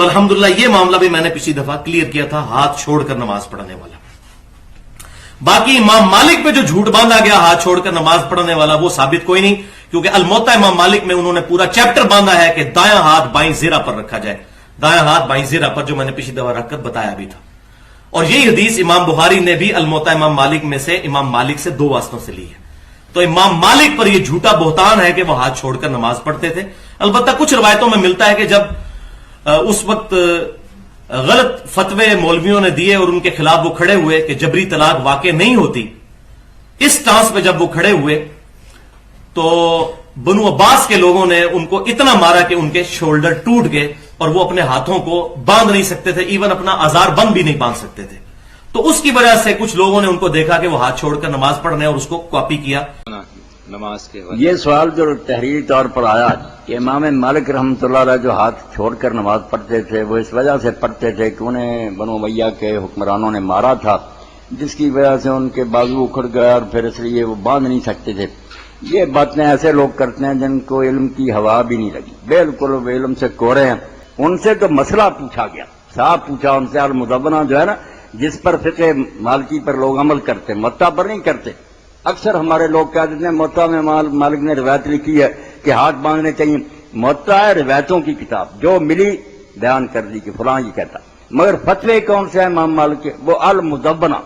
تو الحمدللہ یہ معاملہ بھی میں نے پچھلی دفعہ کلیئر کیا تھا، ہاتھ چھوڑ کر نماز پڑھنے والا۔ باقی امام مالک پہ جو جھوٹ باندھا گیا ہاتھ چھوڑ کر نماز پڑھنے والا، وہ ثابت کوئی نہیں، کیونکہ الموطا امام مالک میں انہوں نے پورا چیپٹر باندھا ہے کہ دایاں ہاتھ بائیں زیرہ پر رکھا جائے، دایاں ہاتھ بائیں زیرہ پر، جو میں نے پچھلی دفعہ رکھ کر بتایا بھی تھا۔ اور یہی حدیث امام بخاری نے بھی الموطا امام مالک میں سے امام مالک سے 2 واسطوں سے لی ہے۔ تو امام مالک پر یہ جھوٹا بہتان ہے کہ وہ ہاتھ چھوڑ کر نماز پڑھتے تھے۔ البتہ کچھ روایتوں میں ملتا ہے کہ جب اس وقت غلط فتوے مولویوں نے دیے اور ان کے خلاف وہ کھڑے ہوئے کہ جبری طلاق واقع نہیں ہوتی، اس ٹانس پہ جب وہ کھڑے ہوئے تو بنو عباس کے لوگوں نے ان کو اتنا مارا کہ ان کے شولڈر ٹوٹ گئے اور وہ اپنے ہاتھوں کو باندھ نہیں سکتے تھے، ایون اپنا آزار بند بھی نہیں باندھ سکتے تھے۔ تو اس کی وجہ سے کچھ لوگوں نے ان کو دیکھا کہ وہ ہاتھ چھوڑ کر نماز پڑھ رہے ہیں اور اس کو کاپی کیا۔ نماز کے یہ سوال جو تحریری طور پر آیا کہ امام مالک رحمۃ اللہ علیہ جو ہاتھ چھوڑ کر نماز پڑھتے تھے وہ اس وجہ سے پڑھتے تھے کہ انہیں بنو امیہ کے حکمرانوں نے مارا تھا، جس کی وجہ سے ان کے بازو اکھڑ گئے اور پھر اس لیے وہ باندھ نہیں سکتے تھے۔ یہ باتیں ایسے لوگ کرتے ہیں جن کو علم کی ہوا بھی نہیں لگی، بالکل وہ علم سے کورے ہیں۔ ان سے تو مسئلہ پوچھا گیا، صاحب پوچھا ان سے، المدونہ جو ہے نا، جس پر فقہ مالکی پر لوگ عمل کرتے، موطا پر نہیں کرتے۔ اکثر ہمارے لوگ کہہ دیتے ہیں موطا میں مالک نے روایت لکھی ہے کہ ہاتھ باندھنے چاہیے۔ موطا ہے روایتوں کی کتاب، جو ملی بیان کر دی کہ فلاں یہ کہتا، مگر فتوے کون سے ہیں امام مالک کے؟ وہ المدونہ۔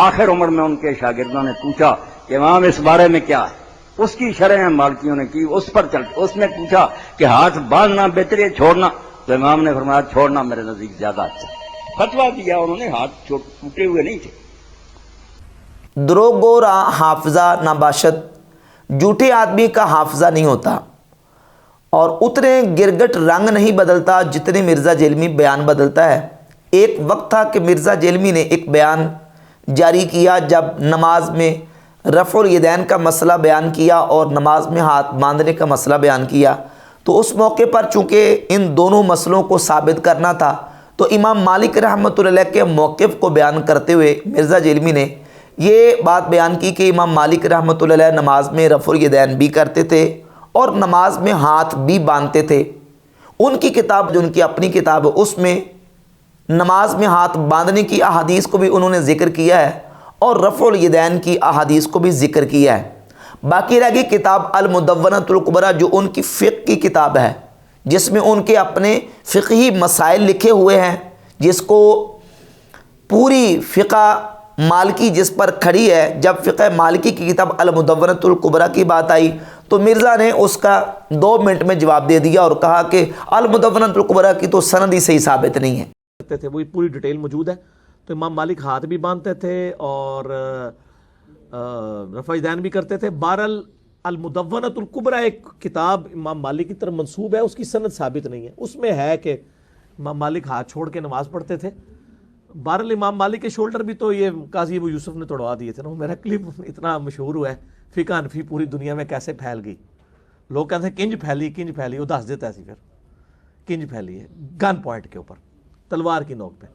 آخر عمر میں ان کے شاگردوں نے پوچھا کہ امام اس بارے میں کیا ہے، اس کی شرح مالکیوں نے کی، اس پر چل اس نے پوچھا کہ ہاتھ باندھنا بہتر ہے چھوڑنا، تو امام نے فرمایا چھوڑنا میرے نزدیک زیادہ اچھا۔ فتویٰ دیا انہوں نے، ہاتھ ٹوٹے ہوئے نہیں تھے۔ دروغ گو را حافظہ نہ باشد، جھوٹے آدمی کا حافظہ نہیں ہوتا اور اتنے گرگٹ رنگ نہیں بدلتا جتنے مرزا جیلمی بیان بدلتا ہے۔ ایک وقت تھا کہ مرزا جیلمی نے ایک بیان جاری کیا جب نماز میں رفع الیدین کا مسئلہ بیان کیا اور نماز میں ہاتھ باندھنے کا مسئلہ بیان کیا، تو اس موقع پر چونکہ ان دونوں مسئلوں کو ثابت کرنا تھا تو امام مالک رحمۃ اللہ علیہ کے موقف کو بیان کرتے ہوئے مرزا جیلمی نے یہ بات بیان کی کہ امام مالک رحمۃ اللہ علیہ نماز میں رفع الیدین بھی کرتے تھے اور نماز میں ہاتھ بھی باندھتے تھے۔ ان کی کتاب جو ان کی اپنی کتاب ہے اس میں نماز میں ہاتھ باندھنے کی احادیث کو بھی انہوں نے ذکر کیا ہے اور رفع الیدین کی احادیث کو بھی ذکر کیا ہے۔ باقی رہ گئی کتاب المدونہ الکبریٰ جو ان کی فقہ کی کتاب ہے، جس میں ان کے اپنے فقہی مسائل لکھے ہوئے ہیں، جس کو پوری فقہ مالکی جس پر کھڑی ہے۔ جب فقہ مالکی کی کتاب المدونہ الکبریٰ کی بات آئی تو مرزا نے اس کا 2 منٹ میں جواب دے دیا اور کہا کہ المدونہ الکبریٰ کی تو سند ہی صحیح ثابت نہیں ہے۔ تھے وہی پوری ڈیٹیل موجود ہے۔ تو امام مالک ہاتھ بھی باندھتے تھے اور رفع الیدین بھی کرتے تھے۔ بہرحال المدونہ الکبریٰ ایک کتاب امام مالک کی طرف منسوب ہے، اس کی سند ثابت نہیں ہے۔ اس میں ہے کہ امام مالک ہاتھ چھوڑ کے نماز پڑھتے تھے۔ بہرحال امام مالک کے شولڈر بھی تو یہ قاضی ابو یوسف نے توڑوا دیے تھے نا۔ میرا کلپ اتنا مشہور ہوا ہے، فقہ حنفی پوری دنیا میں کیسے پھیل گئی۔ لوگ کہتے ہیں کنج پھیلی، وہ دس دیتا ہے پھر کنج پھیلی ہے گن پوائنٹ کے اوپر، تلوار کی نوک پہ۔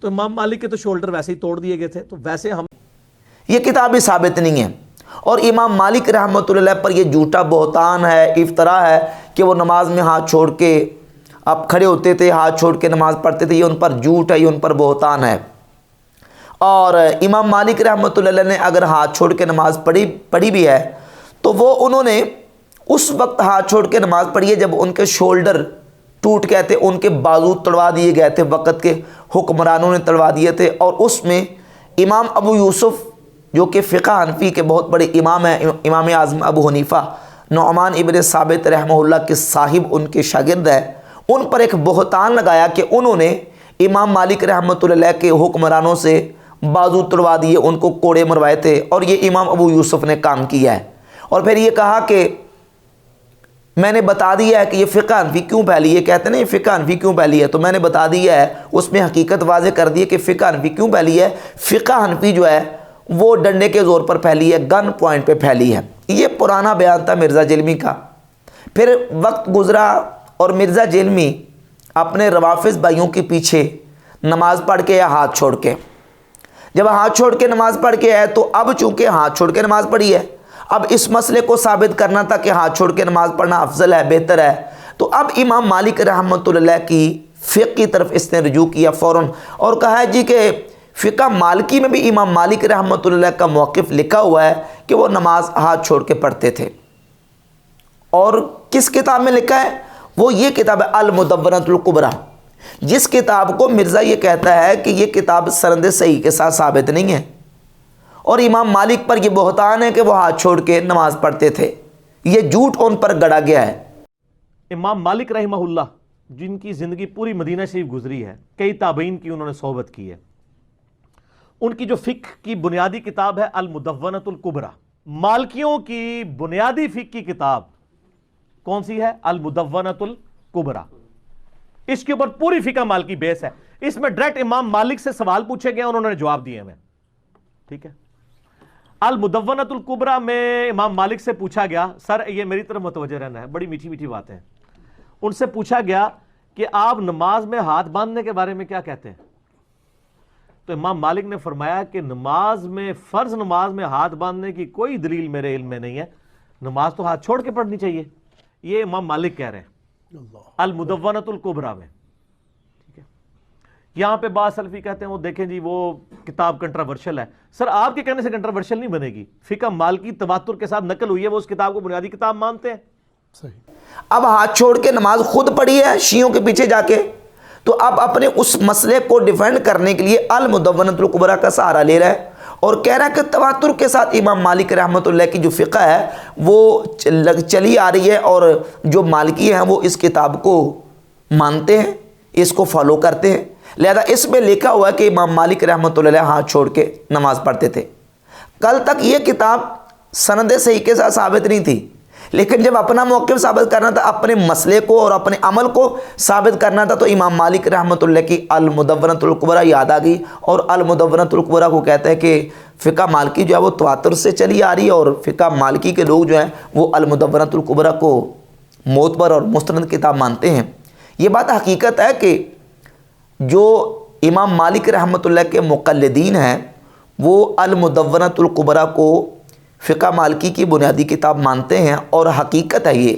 تو امام مالک کے تو شولڈر ویسے ہی توڑ دیے گئے تھے، تو ویسے ہم یہ کتاب بھی ثابت نہیں ہے۔ اور امام مالک رحمۃ اللہ پر یہ جھوٹا بہتان ہے، افطرا ہے کہ وہ نماز میں ہاتھ چھوڑ کے اب کھڑے ہوتے تھے، ہاتھ چھوڑ کے نماز پڑھتے تھے۔ یہ ان پر جھوٹ ہے، یہ ان پر بہتان ہے۔ اور امام مالک رحمۃ اللہ نے اگر ہاتھ چھوڑ کے نماز پڑھی بھی ہے تو وہ انہوں نے اس وقت ہاتھ چھوڑ کے نماز پڑھی ہے جب ان کے شولڈر ٹوٹ گئے تھے، ان کے بازو تڑوا دیے گئے تھے، وقت کے حکمرانوں نے تڑوا دیے تھے۔ اور اس میں امام ابو یوسف جو کہ فقہ حنفی کے بہت بڑے امام ہیں، امام اعظم ابو حنیفہ نعمان ابن ثابت رحمہ اللہ کے صاحب ان کے شاگرد ہیں، ان پر ایک بہتان لگایا کہ انہوں نے امام مالک رحمۃ اللہ کے حکمرانوں سے بازو تڑوا دیے، ان کو کوڑے مروائے تھے، اور یہ امام ابو یوسف نے کام کیا ہے۔ اور پھر یہ کہا کہ میں نے بتا دیا ہے کہ یہ فقہ حنفی کیوں پھیلی ہے، کہتے ہیں یہ فقہ حنفی کیوں پھیلی ہے، تو میں نے بتا دیا ہے، اس میں حقیقت واضح کر دی ہے کہ فقہ حنفی کیوں پھیلی ہے۔ فقہ حنفی جو ہے وہ ڈنڈے کے زور پر پھیلی ہے، گن پوائنٹ پہ پھیلی ہے۔ یہ پرانا بیان تھا مرزا جیلمی کا۔ پھر وقت گزرا اور مرزا جیلمی اپنے روافظ بھائیوں کے پیچھے نماز پڑھ کے یا ہاتھ چھوڑ کے، جب ہاتھ چھوڑ کے نماز پڑھ کے آئے تو اب چونکہ ہاتھ چھوڑ کے نماز پڑھی ہے، اب اس مسئلے کو ثابت کرنا تھا کہ ہاتھ چھوڑ کے نماز پڑھنا افضل ہے، بہتر ہے۔ تو اب امام مالک رحمۃ اللہ کی فقہ کی طرف اس نے رجوع کیا فوراً، اور کہا ہے جی کہ فقہ مالکی میں بھی امام مالک رحمۃ اللہ کا موقف لکھا ہوا ہے کہ وہ نماز ہاتھ چھوڑ کے پڑھتے تھے۔ اور کس کتاب میں لکھا ہے؟ وہ یہ کتاب ہے المدونۃ الکبریٰ، جس کتاب کو مرزا یہ کہتا ہے کہ یہ کتاب سند صحیح کے ساتھ ثابت نہیں ہے، اور امام مالک پر یہ بہتان ہے کہ وہ ہاتھ چھوڑ کے نماز پڑھتے تھے، یہ جھوٹ ان پر گڑا گیا ہے۔ امام مالک رحمہ اللہ جن کی زندگی پوری مدینہ شریف گزری ہے، کئی تابعین کی انہوں نے صحبت کی ہے، ان کی جو فقہ کی بنیادی کتاب ہے المدونۃ الکبریٰ، مالکیوں کی بنیادی فقہ کی کتاب کون سی ہے؟ المدونۃ الکبریٰ۔ اس کے اوپر پوری فقہ مالکی بیس ہے، اس میں ڈائریکٹ امام مالک سے سوال پوچھے گئے، انہوں نے جواب دیے ہمیں، ٹھیک ہے۔ المدونۃ الکبریٰ میں امام مالک سے پوچھا گیا، سر یہ میری طرف متوجہ رہنا ہے، بڑی میٹھی میٹھی باتیں ہیں، ان سے پوچھا گیا کہ آپ نماز میں ہاتھ باندھنے کے بارے میں کیا کہتے ہیں؟ تو امام مالک نے فرمایا کہ نماز میں، فرض نماز میں ہاتھ باندھنے کی کوئی دلیل میرے علم میں نہیں ہے، نماز تو ہاتھ چھوڑ کے پڑھنی چاہیے، یہ امام مالک کہہ رہے ہیں المدونۃ الکبریٰ میں، ٹھیک ہے۔ یہاں پہ بعض سلفی کہتے ہیں وہ دیکھیں جی وہ کتاب کنٹراورشل ہے، سر آپ کے کہنے سے کنٹراورشل نہیں بنے گی، فقہ مالکی تواتر کے ساتھ نقل ہوئی ہے، وہ اس کتاب کو بنیادی کتاب مانتے ہیں۔ صحیح۔ اب ہاتھ چھوڑ کے نماز خود پڑھی ہے شیعوں کے پیچھے جا کے، تو اب اپنے اس مسئلے کو ڈیفینڈ کرنے کے لیے المدونۃ الکبریٰ کا سہارا لے رہا ہے، اور کہہ رہا ہے کہ تواتر کے ساتھ امام مالک رحمۃ اللہ کی جو فقہ ہے وہ چلی آ رہی ہے، اور جو مالکی ہیں وہ اس کتاب کو مانتے ہیں، اس کو فالو کرتے ہیں، لہذا اس میں لکھا ہوا ہے کہ امام مالک رحمۃ اللہ ہاتھ چھوڑ کے نماز پڑھتے تھے۔ کل تک یہ کتاب سند صحیح کے ساتھ ثابت نہیں تھی، لیکن جب اپنا موقف ثابت کرنا تھا، اپنے مسئلے کو اور اپنے عمل کو ثابت کرنا تھا، تو امام مالک رحمۃ اللہ کی المدونۃ الکبریٰ یاد آ گئی، اور المدونۃ الکبریٰ کو کہتے ہیں کہ فقہ مالکی جو ہے وہ تواتر سے چلی آ رہی ہے، اور فقہ مالکی کے لوگ جو ہیں وہ المدونۃ الکبریٰ کو معتبر اور مستند کتاب مانتے ہیں۔ یہ بات حقیقت ہے کہ جو امام مالک رحمۃ اللہ کے مقلدین ہیں وہ المدونۃ الکبریٰ کو فقہ مالکی کی بنیادی کتاب مانتے ہیں، اور حقیقت ہے یہ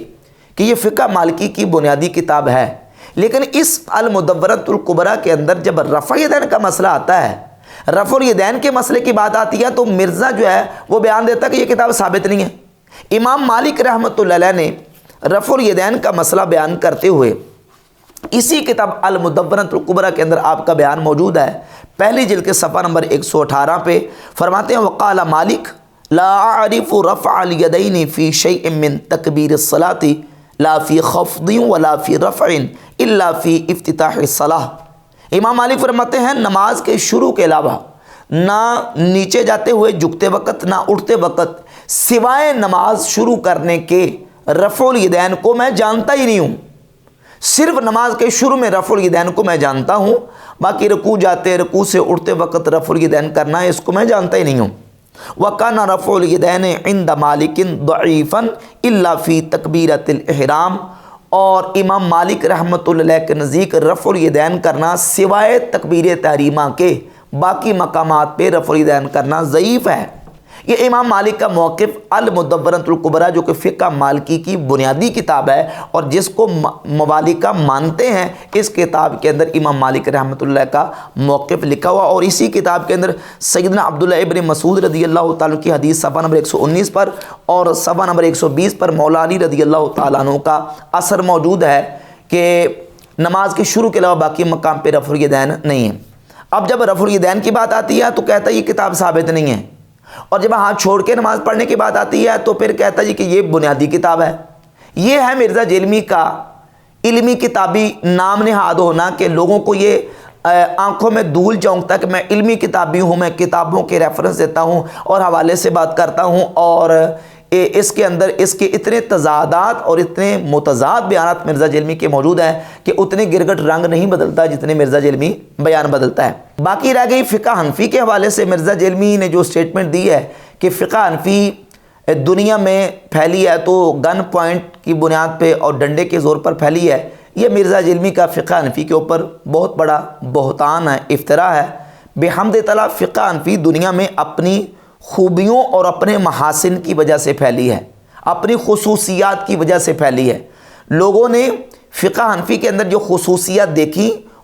کہ یہ فقہ مالکی کی بنیادی کتاب ہے، لیکن اس المدونۃ الکبریٰ کے اندر جب رفع الیدین کا مسئلہ آتا ہے، رفع الیدین کے مسئلے کی بات آتی ہے، تو مرزا جو ہے وہ بیان دیتا ہے کہ یہ کتاب ثابت نہیں ہے۔ امام مالک رحمۃ اللہ علیہ نے رفع الیدین کا مسئلہ بیان کرتے ہوئے اسی کتاب المدونۃ الکبریٰ کے اندر آپ کا بیان موجود ہے، پہلی جلد کے صفحہ نمبر 118 پہ فرماتے ہیں وقال مالک لا اعرف رفع الیدین فی شیء من تکبیر الصلاۃ لا فی خفض ولا فی رفع الا فی افتتاح الصلاۃ۔ امام مالک فرماتے ہیں نماز کے شروع کے علاوہ نہ نیچے جاتے ہوئے جھکتے وقت نہ اٹھتے وقت سوائے نماز شروع کرنے کے رفع الیدین کو میں جانتا ہی نہیں ہوں، صرف نماز کے شروع میں رفع الیدین کو میں جانتا ہوں، باقی رکوع جاتے رکوع سے اٹھتے وقت رفع الیدین کرنا ہے اس کو میں جانتا ہی نہیں ہوں۔ وَكَانَ رَفْعُ الْيَدَيْنِ عِنْدَ مَالِكٍ ضَعِيفًا إِلَّا فِي تَكْبِيرَةِ الْإِحْرَامِ، اور امام مالک رحمۃ اللہ کے نزدیک رفع الیدین کرنا سوائے تکبیر تحریمہ کے باقی مقامات پہ رفع الیدین کرنا ضعیف ہے۔ یہ امام مالک کا موقف المدونۃ الکبریٰ جو کہ فقہ مالکی کی بنیادی کتاب ہے اور جس کو ممالکہ مانتے ہیں، اس کتاب کے اندر امام مالک رحمۃ اللہ کا موقف لکھا ہوا، اور اسی کتاب کے اندر سیدنا عبداللہ ابن مسعود رضی اللہ تعالیٰ کی حدیث صفحہ نمبر 119 پر اور صفحہ نمبر 120 پر مولا علی رضی اللہ تعالیٰ عنہ کا اثر موجود ہے کہ نماز کے شروع کے علاوہ باقی مقام پہ رفع الیدین نہیں ہے۔ اب جب رفع الیدین کی بات آتی ہے تو کہتا ہے یہ کتاب ثابت نہیں ہے، اور جب ہاتھ چھوڑ کے نماز پڑھنے کی بات آتی ہے تو پھر کہتا ہے کہ یہ بنیادی کتاب ہے۔ یہ ہے مرزا جیلمی کا علمی کتابی نام نہاد ہونا کہ لوگوں کو یہ آنکھوں میں دھول چونکتا کہ میں علمی کتابی ہوں، میں کتابوں کے ریفرنس دیتا ہوں اور حوالے سے بات کرتا ہوں، اور اس کے اندر اس کے اتنے تضادات اور اتنے متضاد بیانات مرزا جیلمی کے موجود ہیں کہ اتنے گرگٹ رنگ نہیں بدلتا جتنے مرزا جیلمی بیان بدلتا ہے۔ باقی رہ گئی فقہ حنفی کے حوالے سے مرزا جیلمی نے جو سٹیٹمنٹ دی ہے کہ فقہ حنفی دنیا میں پھیلی ہے تو گن پوائنٹ کی بنیاد پہ اور ڈنڈے کے زور پر پھیلی ہے، یہ مرزا جیلمی کا فقہ حنفی کے اوپر بہت بڑا بہتان ہے، افتراء ہے۔ بحمد تعالیٰ فقہ حنفی دنیا میں اپنی خوبیوں اور اپنے محاسن کی وجہ سے پھیلی ہے، اپنی خصوصیات کی وجہ سے پھیلی ہے۔ لوگوں نے فقہ حنفی کے اندر جو خصوصیات دیکھی